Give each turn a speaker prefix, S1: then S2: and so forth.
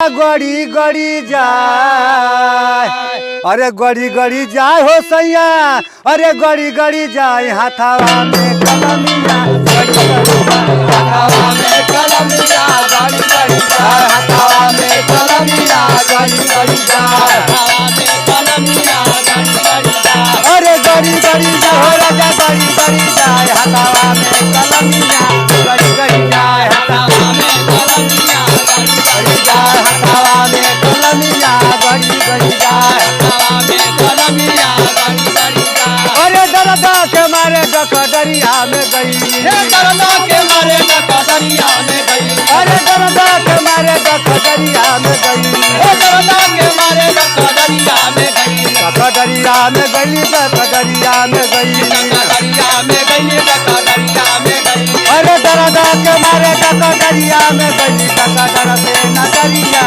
S1: गड़ी गड़ी जाए, अरे गड़ी गड़ी जाए हो सैया, अरे गड़ी गड़ी जाए हाथावा में कलमिया, हाथावा में कलमिया, गड़ी गड़ी जाए हाथावा में कलमिया, गड़ी गड़ी जाए हाथावा में कलमिया, गड़ी गड़ी जाए, अरे गड़ी गड़ी जाए राजा गड़ी गड़ी जाए हाथावा में कलमिया, गड़ी गड़ी जाए हाथावा में कलमिया, गड़ी गड़ी जाए हाथावा में कलमिया, गड़ी गड़ी जाए हाथावा में कलमिया, गड़ी गड़ी जाए, अरे दरदा के मारे डकदरिया में गई, दरदा के मारे डकदरिया में गई, अरे दरदा के मारे डकदरिया में गई, दरदा के मारे डकदरिया में गई, डकदरिया में गई, डकदरिया में गई, डकदरिया में गई, डकदरिया में गई, अरे दरदा के मारे डकदरिया में गई, डकदर से नजरिया।